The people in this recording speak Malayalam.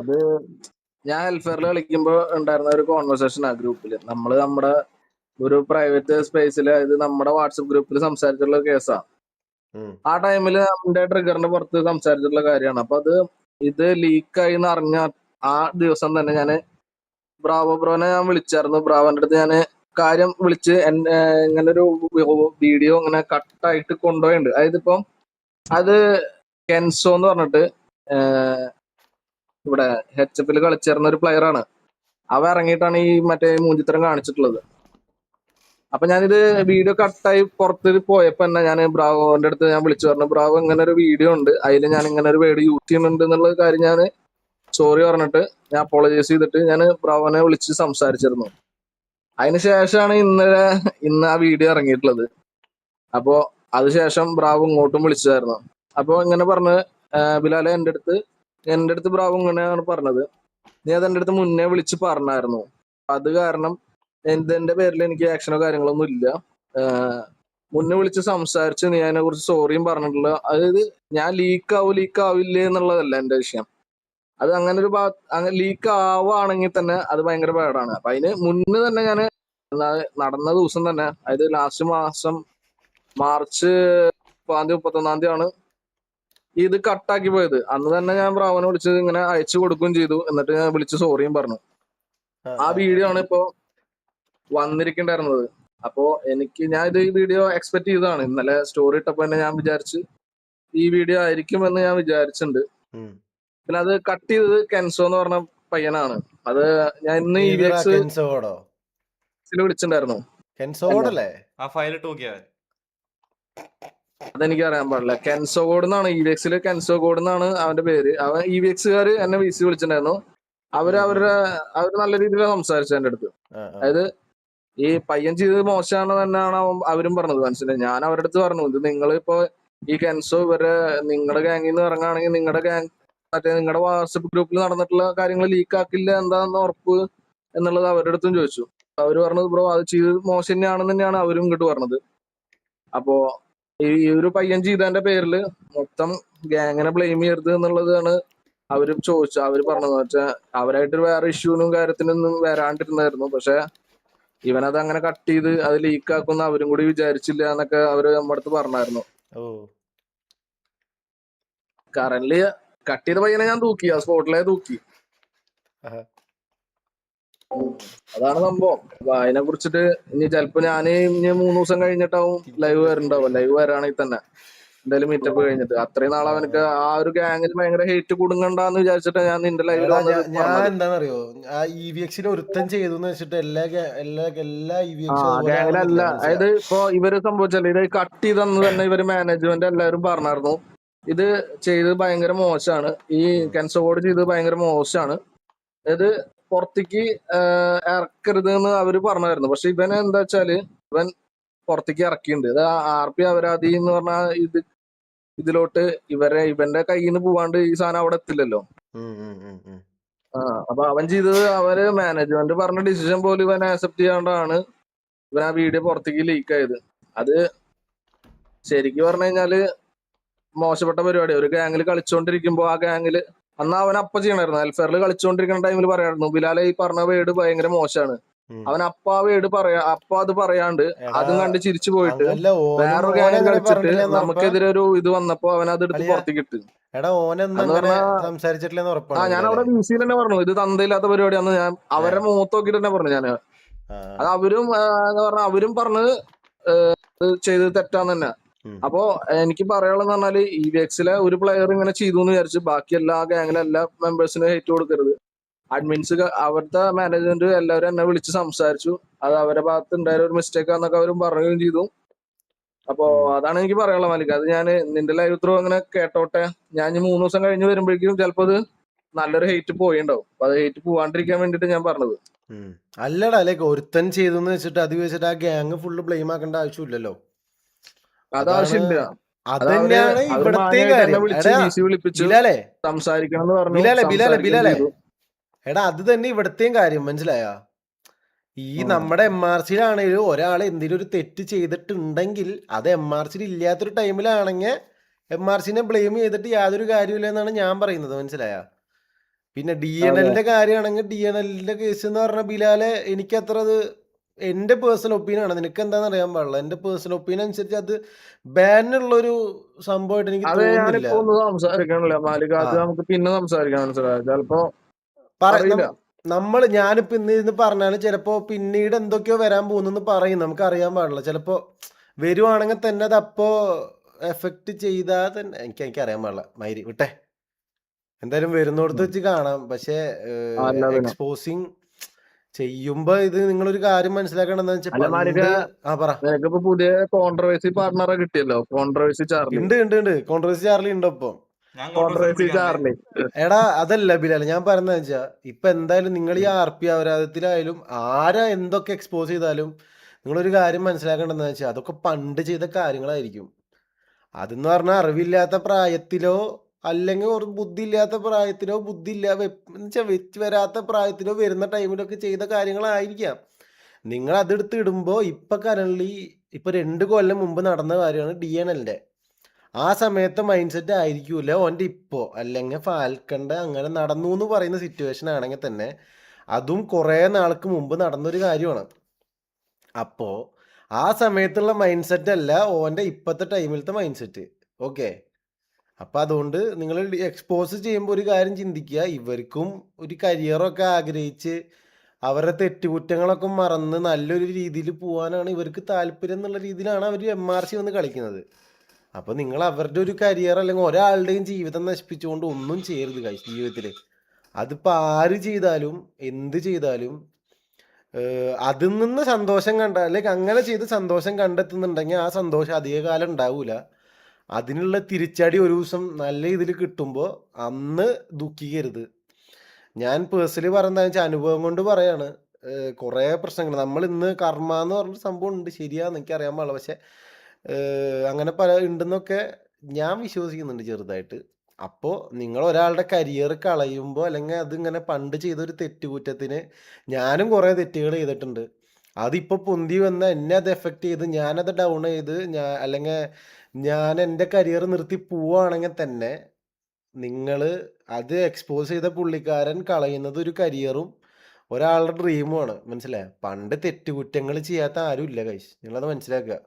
അത് ഞാൻ ഹെൽഫെയറിൽ കളിക്കുമ്പോ ഉണ്ടായിരുന്ന ഒരു കോൺവെർസേഷൻ ആ ഗ്രൂപ്പിൽ നമ്മുടെ ഒരു പ്രൈവറ്റ് സ്പേസിൽ ഇത് നമ്മുടെ വാട്സപ്പ് ഗ്രൂപ്പിൽ സംസാരിച്ചിട്ടുള്ള കേസാ. ആ ടൈമിൽ നമ്മുടെ ട്രിഗറിന്റെ പുറത്ത് സംസാരിച്ചിട്ടുള്ള കാര്യമാണ്. അപ്പൊ ഇത് ലീക്കായി എന്ന് അറിഞ്ഞ ആ ദിവസം തന്നെ ഞാൻ ബ്രാവോ ബ്രോനെ ഞാൻ വിളിച്ചായിരുന്നു. ബ്രാവോന്റെ അടുത്ത് ഞാൻ കാര്യം വിളിച്ച് ഇങ്ങനെ ഒരു വീഡിയോ ഇങ്ങനെ കട്ടായിട്ട് കൊണ്ടുപോയിട്ടുണ്ട്. അതായത് ഇപ്പം അത് കെൻസോ എന്ന് പറഞ്ഞിട്ട് ഇവിടെ ഹെച്ച്എഫിൽ കളിച്ചേർന്ന ഒരു പ്ലെയർ ആണ്. അവ ഇറങ്ങിയിട്ടാണ് ഈ മറ്റേ മൂഞ്ചിത്തരം കാണിച്ചിട്ടുള്ളത്. അപ്പൊ ഞാനിത് വീഡിയോ കട്ടായി പുറത്ത് പോയപ്പോ തന്നെ ഞാൻ ബ്രാവോന്റെ അടുത്ത് ഞാൻ വിളിച്ചു പറഞ്ഞു, ബ്രാവോ ഇങ്ങനെ ഒരു വീഡിയോ ഉണ്ട്, അതിൽ ഞാൻ ഇങ്ങനെ ഒരു വേർഡ് യൂസ് ചെയ്യുന്നുണ്ട് എന്നുള്ള കാര്യം ഞാൻ സോറി പറഞ്ഞിട്ട് ഞാൻ അപ്പോളജൈസ് ചെയ്തിട്ട് ഞാൻ ബ്രാവോനെ വിളിച്ച് സംസാരിച്ചിരുന്നു. അതിനുശേഷമാണ് ഇന്ന് ആ വീഡിയോ ഇറങ്ങിയിട്ടുള്ളത്. അപ്പോ അതിനുശേഷം ബ്രാവോ ഇങ്ങോട്ടും വിളിച്ചായിരുന്നു. അപ്പൊ ഇങ്ങനെ പറഞ്ഞ്, ബിലാലെ എൻ്റെ അടുത്ത് ബ്രാവോ ഇങ്ങനെയാണ് പറഞ്ഞത്, നീ അത് എൻ്റെ അടുത്ത് മുന്നേ വിളിച്ച് പറഞ്ഞായിരുന്നു. അത് കാരണം എന്റെ പേരിൽ എനിക്ക് ആക്ഷനോ കാര്യങ്ങളൊന്നും ഇല്ല. മുന്നേ വിളിച്ച് സംസാരിച്ച് നീ അതിനെ കുറിച്ച് സോറിയും പറഞ്ഞിട്ടുള്ള, അതായത് ഞാൻ ലീക്ക് ആവില്ലേ എന്നുള്ളതല്ല എന്റെ വിഷയം. അത് അങ്ങനെ ഒരു അങ്ങനെ ലീക്ക് ആവുകയാണെങ്കിൽ തന്നെ അത് ഭയങ്കര പാടാണ്. അപ്പൊ അതിന് മുന്നേ തന്നെ ഞാൻ നടന്ന ദിവസം തന്നെ, അതായത് ലാസ്റ്റ് മാസം മാർച്ച് 31 ആണ് ഇത് കട്ടാക്കി പോയത്. അന്ന് തന്നെ ഞാൻ ബ്രാവോനെ വിളിച്ച് ഇങ്ങനെ അയച്ചു കൊടുക്കുകയും ചെയ്തു. എന്നിട്ട് ഞാൻ വിളിച്ച് സോറിയും പറഞ്ഞു. ആ വീഡിയോ ആണ് ഇപ്പോ വന്നിരിക്കണ്ടായിരുന്നത്. അപ്പോ ഞാൻ ഈ വീഡിയോ എക്സ്പെക്ട് ചെയ്തതാണ്. ഇന്നലെ സ്റ്റോറി ഇട്ടപ്പോ തന്നെ ഞാൻ വിചാരിച്ച് ഈ വീഡിയോ ആയിരിക്കും എന്ന് ഞാൻ വിചാരിച്ചിട്ടുണ്ട്. പിന്നെ അത് കട്ട് ചെയ്തത് കെൻസോ എന്ന് പറഞ്ഞ പയ്യനാണ്. അത് ഞാൻ ഇന്ന് വിളിച്ചിട്ടുണ്ടായിരുന്നു. അതെനിക്ക് അറിയാൻ പാടില്ല. കെൻസോ കോഡ് എന്നാണ് ഇവിഎക്സിൽ, കെൻസോ കോഡ് എന്നാണ് അവന്റെ പേര്. അവൻ ഇവിഎക്സുകാര് എന്നെ വിസി വിളിച്ചിട്ടുണ്ടായിരുന്നു. അവര് നല്ല രീതിയിൽ സംസാരിച്ചു എന്റെ അടുത്ത്. അതായത് ഈ പയ്യൻ ചെയ്തത് മോശമാണ് തന്നെയാണ് അവരും പറഞ്ഞത്. മനസ്സിലായി. ഞാൻ അവരുടെ അടുത്ത് പറഞ്ഞു, ഇത് നിങ്ങളിപ്പോ ഈ കെൻസോ നിങ്ങളുടെ ഗാങ്ങിൽ നിന്ന് ഇറങ്ങുകയാണെങ്കിൽ നിങ്ങളുടെ വാട്സപ്പ് ഗ്രൂപ്പിൽ നടന്നിട്ടുള്ള കാര്യങ്ങൾ ലീക്ക് ആക്കില്ല, എന്താന്ന് ഉറപ്പ് എന്നുള്ളത് അവരുടെ അടുത്തും ചോദിച്ചു. അവര് പറഞ്ഞത് ബ്രോ അത് ചെയ്തത് മോശം തന്നെയാണെന്ന് തന്നെയാണ് അവരും ഇങ്ങോട്ട് പറഞ്ഞത്. അപ്പോ ഈ ഒരു പയ്യൻ ചെയ്തതിന്റെ പേരിൽ മൊത്തം ഗാങ്ങിനെ ബ്ലെയിം ചെയ്യരുത് എന്നുള്ളതാണ് അവര് ചോദിച്ചത്. അവര് പറഞ്ഞത് വെച്ചാൽ അവരായിട്ട് വേറെ ഇഷ്യൂനും കാര്യത്തിനൊന്നും വരാണ്ടിരുന്നായിരുന്നു. പക്ഷെ ഇവനത് അങ്ങനെ കട്ട് ചെയ്ത് അത് ലീക്ക് ആക്കുന്ന അവരും കൂടി വിചാരിച്ചില്ല എന്നൊക്കെ അവര് നമ്മുടെ അടുത്ത് പറഞ്ഞായിരുന്നു. കറന്റ്ലി കട്ട് ചെയ്ത പയ്യനെ ഞാൻ തൂക്കി, ആ സ്പോട്ടിലെ തൂക്കി. അതാണ് സംഭവം. അപ്പൊ അതിനെ കുറിച്ചിട്ട് ഇനി ചിലപ്പോ ഇനി 3 ദിവസം കഴിഞ്ഞിട്ടാവും ലൈവ് വരണ്ടാവും. ലൈവ് വരാണെങ്കിൽ തന്നെ എന്തായാലും മീറ്റപ്പ് കഴിഞ്ഞിട്ട്. അത്രയും നാളെ അവനക്ക് ആ ഒരു ഗാങ്ങിൽ ഭയങ്കര ഹേറ്റ് കൊടുങ്ങണ്ടെന്ന് വിചാരിച്ചിട്ട് ഞാൻ നിന്റെ ലൈവിൽ ഞാൻ എന്താണെന്നറിയോ, ആ ഇവിഎക്സിൽ ഒരുത്തൻ ചെയ്തു വെച്ചിട്ട് എല്ലാ ഗാങ്ങിലല്ല. അതായത് ഇപ്പൊ ഇവര് സംഭവിച്ചല്ലേ, ഇത് കട്ട് ചെയ്തെന്ന് തന്നെ ഇവര് മാനേജ്മെന്റ് എല്ലാവരും പറഞ്ഞായിരുന്നു, ഇത് ചെയ്തത് ഭയങ്കര മോശമാണ്, ഈ കെൻസോ കോഡ് ചെയ്തത് ഭയങ്കര മോശമാണ്, അതായത് പുറത്തേക്ക് ഇറക്കരുത് എന്ന് അവര് പറഞ്ഞായിരുന്നു. പക്ഷെ ഇവനെ എന്താ വെച്ചാല് ഇവൻ പുറത്തേക്ക് ഇറക്കിയിട്ടുണ്ട്. അത് RP അപരാധി എന്ന് പറഞ്ഞ ഇതിലോട്ട് ഇവന്റെ കയ്യിൽ നിന്ന് പോവാണ്ട് ഈ സാധനം അവിടെ എത്തില്ലല്ലോ. അപ്പൊ അവൻ ചെയ്തത് അവര് മാനേജ്മെന്റ് പറഞ്ഞ ഡിസിഷൻ പോലും ഇവൻ ആക്സെപ്റ്റ് ചെയ്യാണ്ടാണ് ഇവൻ ആ വീഡിയോ പുറത്തേക്ക് ലീക്ക് ആയത്. അത് ശരിക്കും പറഞ്ഞു കഴിഞ്ഞാല് മോശപ്പെട്ട പരിപാടി. ഒരു ഗാങ്ങിൽ കളിച്ചോണ്ടിരിക്കുമ്പോ ആ ഗാങ്ങില് അന്ന് അവൻ ചെയ്യണായിരുന്നു. ഹെൽഫെയറിൽ കളിച്ചോണ്ടിരിക്കുന്ന ടൈമിൽ പറയായിരുന്നു, ബിലാലെ ഈ പറഞ്ഞ വേർഡ് ഭയങ്കര മോശമാണ്. അവൻ ആ വേർഡ് അത് പറയാണ്ട് അതും കണ്ട് ചിരിച്ചു പോയിട്ട് വേറൊരു ഗാങ്ങിൽ കളിച്ചിട്ട് നമുക്കെതിരെ ഒരു ഇത് വന്നപ്പോ അവൻ അത് എടുത്ത് പുറത്തേക്ക് ഇട്ട്. ഞാൻ അവിടെ VC-യിൽ തന്നെ പറഞ്ഞു, ഇത് തന്തയില്ലാത്ത പരിപാടിയാന്ന് ഞാൻ അവരെ മുഖത്ത് നോക്കിട്ട് തന്നെ പറഞ്ഞു. ഞാൻ അത് അവരും പറഞ്ഞത് ചെയ്തത് തെറ്റാന്ന് തന്നെ. അപ്പോ എനിക്ക് പറയാനുള്ളതെന്ന് പറഞ്ഞാല് ഇവിഎക്സിലെ ഒരു പ്ലെയർ ഇങ്ങനെ ചെയ്തു എന്ന് വിചാരിച്ച് ബാക്കി എല്ലാ ഗാങ്ങിലെ എല്ലാ മെമ്പേഴ്സിനും ഹേറ്റ് കൊടുക്കരുത്. അഡ്മിൻസ് അവിടുത്തെ മാനേജ്മെന്റ് എല്ലാവരും എന്നെ വിളിച്ച് സംസാരിച്ചു. അത് അവരുടെ ഭാഗത്ത് ഉണ്ടായ ഒരു മിസ്റ്റേക്ക് ആണെന്നൊക്കെ അവരും പറയുകയും ചെയ്തു. അപ്പോ അതാണ് എനിക്ക് പറയാനുള്ളത് മാലിക്. അത് ഞാൻ നിന്റെ ലൈവ് ത്രൂ അങ്ങനെ കേട്ടോട്ടെ. ഞാൻ 3 ദിവസം കഴിഞ്ഞ് വരുമ്പോഴേക്കും ചിലപ്പോ അത് നല്ലൊരു ഹേറ്റ് പോയിണ്ടാവും. അപ്പൊ അത് ഹേറ്റ് പോവാണ്ടിരിക്കാൻ വേണ്ടിട്ട് ഞാൻ പറഞ്ഞത്. അല്ലടാ, ലൈക്ക് ഒരുത്തൻ ചെയ്തു വെച്ചിട്ട് അത് വെച്ചിട്ട് ആ ഗ്യാങ് ഫുള്ള് ബ്ലെയിം ആക്കേണ്ട ആവശ്യമില്ലല്ലോ. അതാവശ്യമില്ല. അതന്നെയാണ് ഇവിടത്തെ കാര്യം. എടാ അത് തന്നെ ഇവിടത്തെയും കാര്യം, മനസ്സിലായ? ഈ നമ്മുടെ MRC-യിലാണെങ്കിലും ഒരാൾ എന്തെങ്കിലും ഒരു തെറ്റ് ചെയ്തിട്ടുണ്ടെങ്കിൽ അത് MRC-യിൽ ഇല്ലാത്തൊരു ടൈമിലാണെങ്കിൽ MRC-നെ ബ്ലെയിം ചെയ്തിട്ട് യാതൊരു കാര്യമില്ല എന്നാണ് ഞാൻ പറയുന്നത്, മനസ്സിലായ? പിന്നെ ഡി എൻ അതെ എല്ലിന്റെ കാര്യമാണെങ്കിൽ ഡി എൻ എല്ലിന്റെ കേസ് എന്ന് പറഞ്ഞ ബിലാലെ എനിക്ക് അത്ര അത് എൻ്റെ പേഴ്സണൽ ഒപ്പീനിയൻ ആണ്. നിനക്ക് എന്താണെന്ന് അറിയാൻ പാടില്ല. എൻ്റെ പേഴ്സണൽ ഒപ്പീനിയൻ അനുസരിച്ച് അത് ബാനുള്ളൊരു സംഭവമായിട്ട് എനിക്ക് അതെ തോന്നുന്നില്ല. ഞാനിപ്പോ ഒന്ന് സംസാരിക്കണില്ല മാലിക, ആ അത് നമുക്ക് പിന്നെ സംസാരിക്കാം, മനസ്സിലായോ? ചിലപ്പോ അറിയില്ല. ഞാനിപ്പോ ഇന്ന് ഇരുന്ന് പറഞ്ഞാലും ചിലപ്പോ പിന്നീട് എന്തൊക്കെയോ വരാൻ പോകുന്നെന്ന് പറയും. നമുക്ക് അറിയാൻ പാടില്ല. ചിലപ്പോ വരുവാണെങ്കിൽ തന്നെ അത് അപ്പോ എഫക്ട് ചെയ്താൽ തന്നെ എനിക്ക് അറിയാൻ പാടില്ല. മൈരി വിട്ടെ. എന്തായാലും വരുന്നിടത്ത് ഉം. വെച്ച് കാണാം. പക്ഷേ അല്ല പിന്നെ എക്സ്പോസിങ് ചെയ്യുമ്പോ ഇത് നിങ്ങളൊരു കാര്യം മനസ്സിലാക്കണം എന്താന്ന് വെച്ചാൽ അല്ല മാലിക, പണ്ട് പറ. നിനക്കിപ്പോ പുതിയ കോൺട്രവേഴ്സി പാർട്ണറെ കിട്ടിയല്ലോ, കോൺട്രവേഴ്സി ചാർലി. ഉണ്ട് കോൺട്രവേഴ്സി ചാർലി ഉണ്ട് ഇപ്പൊ. ഞാൻ കോൺഗ്രസ് കോൺട്രവേഴ്സി വിളിക്കാറുണ്ട്. ചാർലി. എടാ അതല്ല ബിലാൽ, ഞാൻ പറഞ്ഞതെന്ന് വെച്ചാ ഇപ്പൊ എന്തായാലും നിങ്ങൾ ഈ RP അപരാധത്തിലായാലും ആരാ എന്തൊക്കെ എക്സ്പോസ് ചെയ്താലും നിങ്ങളൊരു കാര്യം മനസ്സിലാക്കേണ്ടതെന്ന് വെച്ചാൽ അതൊക്കെ പണ്ട് ചെയ്ത കാര്യങ്ങളായിരിക്കും. അതെന്ന് പറഞ്ഞാൽ അറിവില്ലാത്ത പ്രായത്തിലോ അല്ലെങ്കിൽ ഒരു ബുദ്ധി ഇല്ലാത്ത പ്രായത്തിലോ എന്നുവെച്ചാൽ വെച്ച് വരാത്ത പ്രായത്തിലോ വരുന്ന ടൈമിലൊക്കെ ചെയ്ത കാര്യങ്ങളായിരിക്കാം. നിങ്ങൾ അതെടുത്ത് ഇടുമ്പോൾ ഇപ്പൊ കറൻലി ഇപ്പൊ 2 കൊല്ലം മുമ്പ് നടന്ന കാര്യമാണ് DNLന്റെ. ആ സമയത്തെ മൈൻഡ് സെറ്റ് ആയിരിക്കൂല ഓൻ്റെ ഇപ്പോ. അല്ലെങ്കിൽ ഫാൽക്കണ്ട അങ്ങനെ നടന്നു എന്ന് പറയുന്ന സിറ്റുവേഷൻ ആണെങ്കിൽ തന്നെ അതും കുറേ നാൾക്ക് മുമ്പ് നടന്നൊരു കാര്യമാണ്. അപ്പോ ആ സമയത്തുള്ള മൈൻഡ് സെറ്റ് അല്ല ഓൻ്റെ ഇപ്പോഴത്തെ ടൈമിലത്തെ മൈൻഡ് സെറ്റ്. ഓക്കെ. അപ്പൊ അതുകൊണ്ട് നിങ്ങൾ എക്സ്പോസ് ചെയ്യുമ്പോൾ ഒരു കാര്യം ചിന്തിക്കുക, ഇവർക്കും ഒരു കരിയറൊക്കെ ആഗ്രഹിച്ച് അവരുടെ തെറ്റുകുറ്റങ്ങളൊക്കെ മറന്ന് നല്ലൊരു രീതിയിൽ പോകാനാണ് ഇവർക്ക് താല്പര്യം എന്നുള്ള രീതിയിലാണ് അവർ MRC വന്ന് കളിക്കുന്നത്. അപ്പൊ നിങ്ങൾ അവരുടെ ഒരു കരിയർ അല്ലെങ്കിൽ ഒരാളുടെയും ജീവിതം നശിപ്പിച്ചുകൊണ്ട് ഒന്നും ചെയ്യരുത് guys ജീവിതത്തിൽ. അതിപ്പോ ആര് ചെയ്താലും എന്ത് ചെയ്താലും അതിൽ നിന്ന് സന്തോഷം അല്ലെങ്കിൽ അങ്ങനെ ചെയ്ത് സന്തോഷം കണ്ടെത്തുന്നുണ്ടെങ്കിൽ ആ സന്തോഷം അധികകാലം ഉണ്ടാവൂല. അതിനുള്ള തിരിച്ചടി ഒരു ദിവസം നല്ല ഇതിൽ കിട്ടുമ്പോൾ അന്ന് ദുഃഖിക്കരുത്. ഞാൻ പേഴ്സണലി പറയുന്നത് വെച്ചാൽ അനുഭവം കൊണ്ട് പറയാണ്. കുറേ പ്രശ്നങ്ങൾ നമ്മൾ ഇന്ന് കർമ്മ എന്ന് പറഞ്ഞൊരു സംഭവം ഉണ്ട്, ശരിയാന്ന് എനിക്കറിയാൻ പാടില്ല. പക്ഷെ അങ്ങനെ പല ഉണ്ടെന്നൊക്കെ ഞാൻ വിശ്വസിക്കുന്നുണ്ട് ചെറുതായിട്ട്. അപ്പോൾ നിങ്ങൾ ഒരാളുടെ കരിയർ കളയുമ്പോൾ അല്ലെങ്കിൽ അതിങ്ങനെ പണ്ട് ചെയ്തൊരു തെറ്റുകുറ്റത്തിന് ഞാനും കുറേ തെറ്റുകൾ ചെയ്തിട്ടുണ്ട്. അതിപ്പോൾ പൊന്തി വന്ന് എന്നെ അത് എഫക്റ്റ് ചെയ്ത് ഞാനത് ഡൗൺ ചെയ്ത് അല്ലെങ്കിൽ ഞാൻ എൻ്റെ കരിയർ നിർത്തി പോവുകയാണെങ്കിൽ തന്നെ നിങ്ങൾ അത് എക്സ്പോസ് ചെയ്ത പുള്ളിക്കാരൻ കളയുന്നത് ഒരു കരിയറും ഒരാളുടെ ഡ്രീമുമാണ്. മനസ്സിലായോ? പണ്ട് തെറ്റുകുറ്റങ്ങൾ ചെയ്യാത്ത ആരും ഇല്ല ഗൈസ്, നിങ്ങളത് മനസ്സിലാക്കുക.